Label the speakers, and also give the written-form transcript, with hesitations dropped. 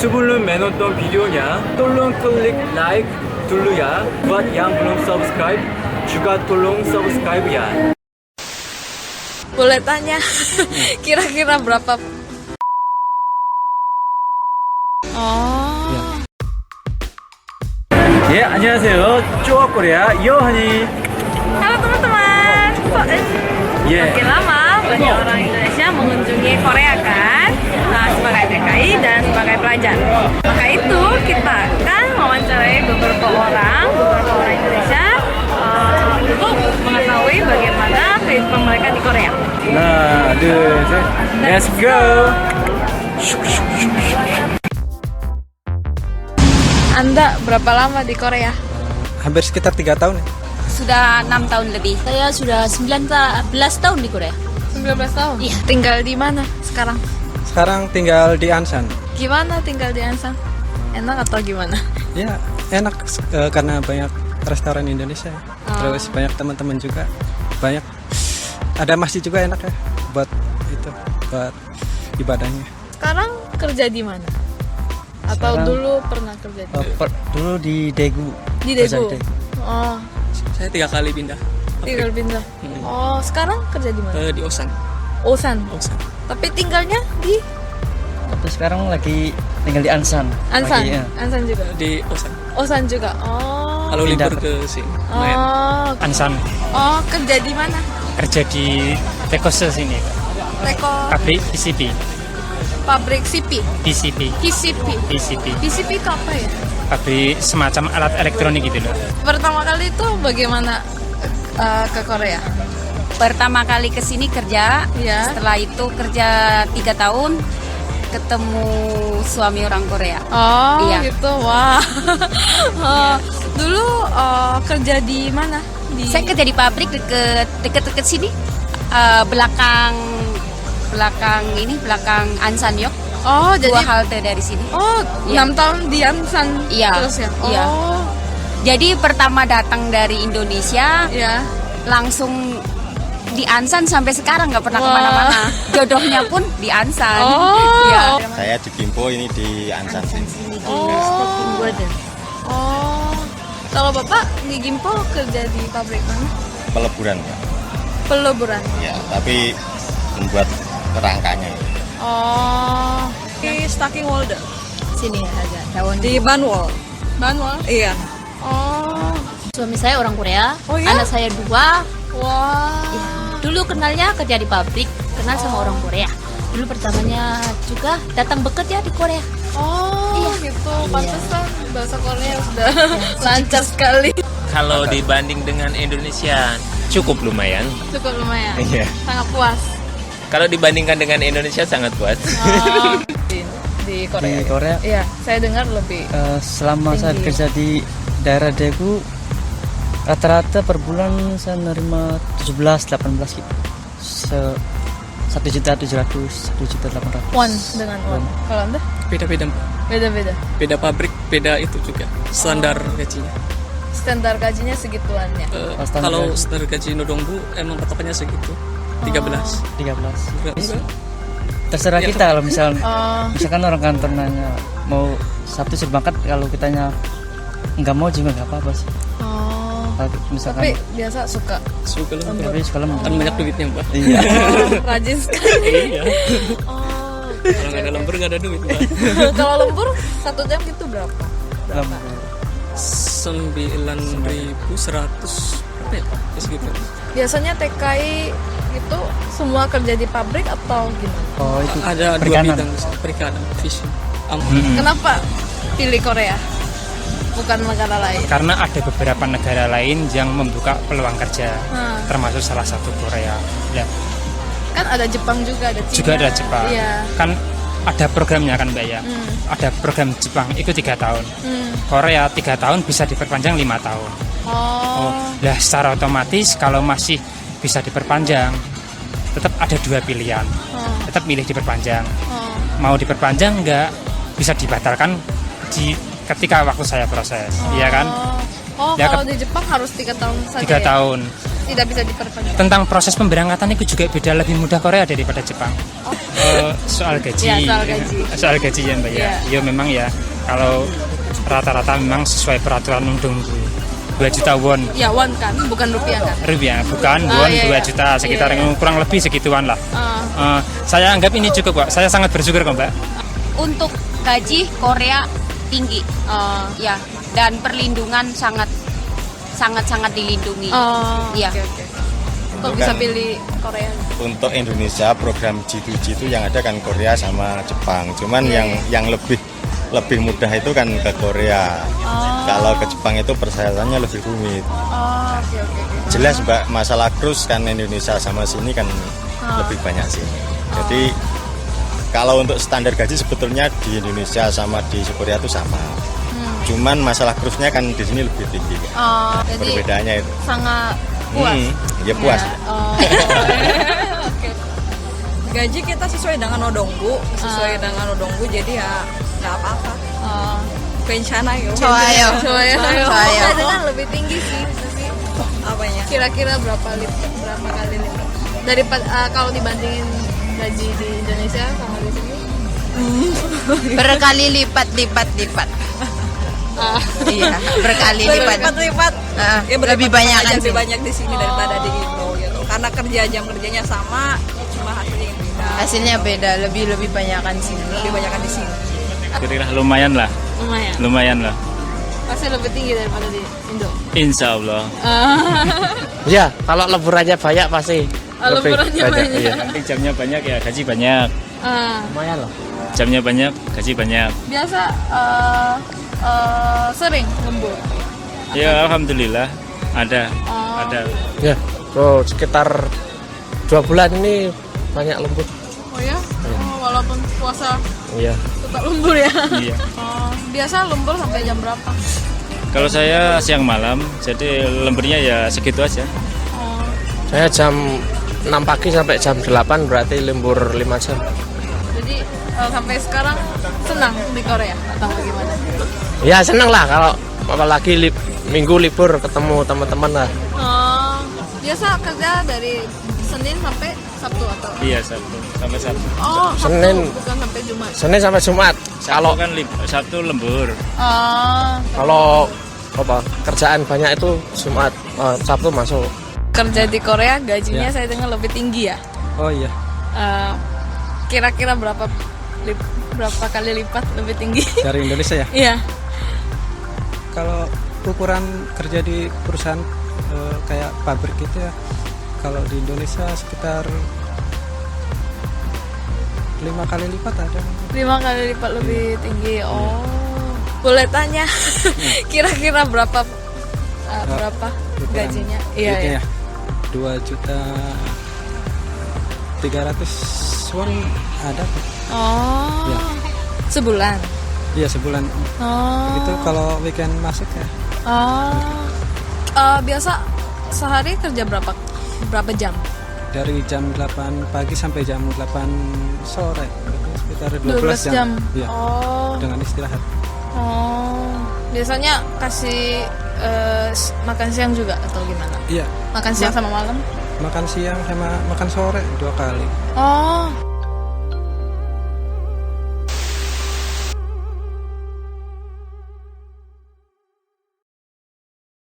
Speaker 1: sebelum menonton videonya, tolong klik like dulu ya. Buat yang belum subscribe, juga tolong subscribe ya.
Speaker 2: Boleh tanya, kira-kira berapa? Oh.
Speaker 1: 예, 안녕하세요. 쪼아코리아 요한이.
Speaker 2: Halo teman-teman.
Speaker 1: 예.
Speaker 2: Makin lama banyak orang Indonesia mengunjungi Korea kan? Nah, sebagai TKI dan sebagai pelajar. Maka itu kita akan mewawancarai beberapa orang Indonesia untuk mengetahui bagaimana kehidupan mereka di Korea.
Speaker 1: 하나, 둘, 셋. Let's go.
Speaker 2: Anda berapa lama di Korea?
Speaker 3: Hampir sekitar 3 tahun ya.
Speaker 4: Sudah 6 tahun lebih. Saya sudah 19 tahun di Korea.
Speaker 2: 19 tahun?
Speaker 4: Iya.
Speaker 2: Tinggal di mana sekarang?
Speaker 3: Sekarang tinggal di Ansan.
Speaker 2: Gimana tinggal di Ansan? Enak atau gimana?
Speaker 3: Ya enak karena banyak restoran Indonesia. Terus banyak teman-teman juga. Banyak. Ada masjid juga enak ya buat ibadahnya.
Speaker 2: Sekarang kerja di mana? Atau
Speaker 3: Sekarang-
Speaker 2: dulu pernah kerja di
Speaker 3: Dulu di Daegu.
Speaker 2: Di
Speaker 3: Kerja
Speaker 2: Daegu? Oh,
Speaker 5: Saya 3 kali pindah
Speaker 2: tinggal pindah. Oh, sekarang kerja di mana?
Speaker 5: di Osan.
Speaker 2: Osan.
Speaker 5: Osan.
Speaker 2: Tapi tinggalnya di
Speaker 6: Tapi sekarang lagi tinggal di Ansan.
Speaker 2: Ansan.
Speaker 6: Lagi, ya.
Speaker 2: Ansan juga.
Speaker 5: Di Osan.
Speaker 2: Osan juga. Oh.
Speaker 5: Kalau
Speaker 6: Pindah
Speaker 5: libur
Speaker 6: ke-
Speaker 5: ke sini. lumayan.
Speaker 2: Oh.
Speaker 7: Ansan,
Speaker 2: Oh, kerja di mana?
Speaker 7: kerja di Tekose sini,
Speaker 2: Teko
Speaker 7: pabrik PCB,
Speaker 2: pabrik CP.
Speaker 7: PCB,
Speaker 2: PCP.
Speaker 7: PCB,
Speaker 2: PCP itu apa ya?
Speaker 7: pabrik semacam alat elektronik gitu loh.
Speaker 2: Pertama kali itu bagaimana ke Korea?
Speaker 4: Pertama kali ke sini kerja,
Speaker 2: Ya.
Speaker 4: setelah itu kerja 3 tahun, ketemu suami orang Korea.
Speaker 2: Oh,
Speaker 4: Iya.
Speaker 2: gitu. Wah. Oh, dulu kerja di mana?
Speaker 4: Saya kerja di pabrik deket sini, belakang Ansan Yok.
Speaker 2: Oh, jadi
Speaker 4: 2 halte dari sini.
Speaker 2: oh,
Speaker 4: Iya.
Speaker 2: 6 tahun di Ansan
Speaker 4: Iya,
Speaker 2: terus ya?
Speaker 4: iya.
Speaker 2: Oh,
Speaker 4: Jadi pertama datang dari Indonesia,
Speaker 2: ya.
Speaker 4: langsung di Ansan sampai sekarang nggak pernah
Speaker 2: Wah.
Speaker 4: kemana-mana. Jodohnya pun di Ansan.
Speaker 2: Oh.
Speaker 4: Iya.
Speaker 8: Saya di Gimpo, ini di Ansan.
Speaker 2: Oh. Oh. Kalau Bapak di Gimpo kerja di pabrik mana?
Speaker 8: Peleburan, Pak.
Speaker 2: Peleburan.
Speaker 8: Ya, tapi membuat kerangkanya.
Speaker 2: Oh. Di Stocking Wolder.
Speaker 4: Sini aja. Tahun
Speaker 2: Di Banwol. Banwol? Iya. Oh.
Speaker 4: Suami saya orang Korea,
Speaker 2: Oh, iya?
Speaker 4: anak saya 2.
Speaker 2: Wah.
Speaker 4: Dulu kenalnya kerja di pabrik, kenal sama orang Korea. Dulu pertamanya juga datang bekerja di Korea.
Speaker 2: Oh, gitu. Pantesan bahasa Korea sudah lancar sekali.
Speaker 9: Kalau dibanding dengan Indonesia cukup lumayan.
Speaker 2: Cukup lumayan.
Speaker 9: Iya.
Speaker 2: Sangat puas.
Speaker 9: Kalau dibandingkan dengan Indonesia sangat puas.
Speaker 2: Oh. Di Korea.
Speaker 6: Di Korea.
Speaker 2: Iya, saya dengar lebih.
Speaker 6: Selama saya
Speaker 2: Tinggi.
Speaker 6: kerja di daerah Daegu, rata-rata per bulan saya nerima 17-18 gitu. 1.700.000, 1.800.000.
Speaker 2: Won dengan won. Kalau Anda?
Speaker 5: Beda-beda.
Speaker 2: Beda-beda.
Speaker 5: Beda pabrik, beda itu juga. Standar gajinya.
Speaker 2: Standar gajinya segituannya.
Speaker 6: Standar
Speaker 5: Kalau
Speaker 6: gaji.
Speaker 5: standar gaji Nodongbu emang patokannya segitu. 13.
Speaker 6: 13.
Speaker 5: Enggak.
Speaker 6: Terserah
Speaker 5: Ya,
Speaker 6: kita kalau
Speaker 2: Oh.
Speaker 6: misalkan orang kantor nanya mau Sabtu suruh berangkat, kalau kitanya nggak mau juga nggak apa-apa sih.
Speaker 2: Oh.
Speaker 6: Kalau misalkan
Speaker 2: Tapi biasa suka.
Speaker 5: Suka lembur.
Speaker 6: tapi sekolah
Speaker 5: Kan banyak duitnya, Mbak.
Speaker 6: Iya.
Speaker 2: Rajin sekali.
Speaker 5: Iya.
Speaker 2: Oh.
Speaker 5: Kalau nggak ada lembur nggak ada duit, Mbak.
Speaker 2: Kalau lembur 1 jam gitu berapa?
Speaker 5: 9.100 berapa ya, Pak? Ya, segitu.
Speaker 2: Biasanya TKI itu semua kerja di pabrik atau gimana?
Speaker 6: Oh itu
Speaker 5: Ada 2
Speaker 6: perikanan.
Speaker 5: bidang, perikanan, fishing.
Speaker 2: Kenapa pilih Korea? Bukan negara lain.
Speaker 7: Karena ada beberapa negara lain yang membuka peluang kerja,
Speaker 2: Hmm.
Speaker 7: termasuk salah satu Korea. Ya,
Speaker 2: Kan ada Jepang juga, ada Cina.
Speaker 7: juga ada Jepang.
Speaker 2: Iya.
Speaker 7: Kan ada programnya kan Mbak ya. Ada program Jepang itu 3 tahun. Korea 3 tahun bisa diperpanjang 5 tahun.
Speaker 2: Oh.
Speaker 7: Nah, secara otomatis kalau masih bisa diperpanjang, tetap ada 2 pilihan. Tetap milih diperpanjang. Mau diperpanjang enggak, bisa dibatalkan ketika waktu saya proses, iya kan?
Speaker 2: Oh,
Speaker 7: Ya,
Speaker 2: kalau di Jepang harus 3 tahun saja.
Speaker 7: 3
Speaker 2: ya?
Speaker 7: tahun.
Speaker 2: tidak bisa diperpanjang?
Speaker 7: Tentang proses pemberangkatan itu juga beda, lebih mudah Korea daripada Jepang. Soal gaji.
Speaker 2: Ya, soal gaji.
Speaker 7: Soal gaji ya Mbak ya. Ya memang ya, kalau rata-rata memang sesuai peraturan undang-undang 2 juta won.
Speaker 2: Ya, won kan, bukan rupiah kan?
Speaker 7: Rupiah, bukan won,
Speaker 2: iya,
Speaker 7: 2
Speaker 2: iya.
Speaker 7: juta sekitar
Speaker 2: Iya, iya.
Speaker 7: kurang lebih segituan lah. Saya anggap ini cukup Pak. Saya sangat bersyukur kok Mbak.
Speaker 4: Untuk gaji Korea tinggi, ya, dan perlindungan sangat dilindungi. Iya.
Speaker 2: Oke. Kok bisa pilih Korea?
Speaker 8: Untuk Indonesia program G2G itu yang ada kan Korea sama Jepang. Cuman yang lebih mudah itu kan ke Korea. Kalau ke Jepang itu persyaratannya lebih rumit.
Speaker 2: Oke.
Speaker 8: Jelas Mbak, masalah cruise kan Indonesia sama sini kan lebih banyak sih. Jadi kalau untuk standar gaji sebetulnya di Indonesia sama di Korea itu sama. Cuman masalah cruise-nya kan di sini lebih tinggi.
Speaker 2: Jadi
Speaker 8: Perbedaannya itu.
Speaker 2: sangat puas.
Speaker 8: Ya puas.
Speaker 2: Oke. Gaji kita sesuai dengan odonggu, jadi ya nggak apa-apa. Bencana ya.
Speaker 10: 좋아요.
Speaker 2: Saya dengar lebih tinggi sih. Apanya? Kira-kira berapa kali lipat? Daripada kalau dibandingin gaji di Indonesia sama di sini?
Speaker 10: Berkali lipat. Iya, berkali lipat.
Speaker 2: Ya,
Speaker 10: lebih banyak kan
Speaker 2: lebih
Speaker 10: sih.
Speaker 2: banyak di sini daripada di Indo gitu. Karena jam kerjanya sama, cuma hasilnya yang beda.
Speaker 10: Hasilnya beda, lebih banyakan sini.
Speaker 2: Lebih banyakan di sini.
Speaker 7: Kira-kira lumayan lah. Lumayan lah.
Speaker 2: Pasti lebih tinggi daripada di Indo.
Speaker 7: Insya Allah.
Speaker 6: Ya, kalau leburannya banyak pasti.
Speaker 2: Leburannya banyak.
Speaker 7: Iya. Jamnya banyak ya, gaji banyak.
Speaker 6: Lumayan loh.
Speaker 7: Jamnya banyak, gaji banyak.
Speaker 2: Biasa sering lembur.
Speaker 7: Ya alhamdulillah ada.
Speaker 6: Ya, sekitar 2 bulan ini banyak lembut.
Speaker 2: Oh ya? Walaupun puasa
Speaker 6: Iya.
Speaker 2: tetap lembur ya?
Speaker 7: Iya.
Speaker 2: Biasa lembur sampai jam berapa?
Speaker 7: Kalau saya siang malam, jadi lemburnya ya segitu aja.
Speaker 6: Saya jam 6 pagi sampai jam 8 berarti lembur 5 jam.
Speaker 2: Jadi sampai sekarang senang di Korea atau bagaimana?
Speaker 6: Ya seneng lah kalau apalagi minggu libur ketemu teman-teman lah.
Speaker 2: Biasa kerja dari Senin sampai Sabtu atau?
Speaker 7: Iya, Sabtu sampai Sabtu.
Speaker 2: Oh, Sabtu,
Speaker 6: Senin.
Speaker 2: bukan sampai Jumat.
Speaker 6: Senin sampai Jumat.
Speaker 7: Kalau kan Sabtu lembur.
Speaker 6: Kalau kerjaan banyak itu Jumat, Sabtu masuk.
Speaker 2: Kerja di Korea gajinya saya dengar lebih tinggi ya.
Speaker 3: Oh iya.
Speaker 2: Kira-kira berapa kali lipat lebih tinggi?
Speaker 3: Dari Indonesia ya.
Speaker 2: Iya.
Speaker 3: Kalau ukuran kerja di perusahaan kayak pabrik gitu ya, kalau di Indonesia sekitar 5 kali lipat ada.
Speaker 2: 5 kali lipat lebih tinggi. Oh, boleh tanya kira-kira berapa gajinya? Iya.
Speaker 3: 2.300.000 won ada kok.
Speaker 2: Oh,
Speaker 3: Ya.
Speaker 2: sebulan.
Speaker 3: Iya sebulan.
Speaker 2: Oh.
Speaker 3: Itu kalau weekend masuk ya.
Speaker 2: Biasa sehari kerja berapa jam?
Speaker 3: Dari jam 8 pagi sampai jam 8 sore. Sekitar 12 jam. Iya.
Speaker 2: Oh.
Speaker 3: Dengan istirahat.
Speaker 2: Oh. Biasanya kasih makan siang juga atau gimana?
Speaker 3: Iya.
Speaker 2: Makan siang sama malam?
Speaker 3: Makan siang sama makan sore 2 kali.
Speaker 2: Oh.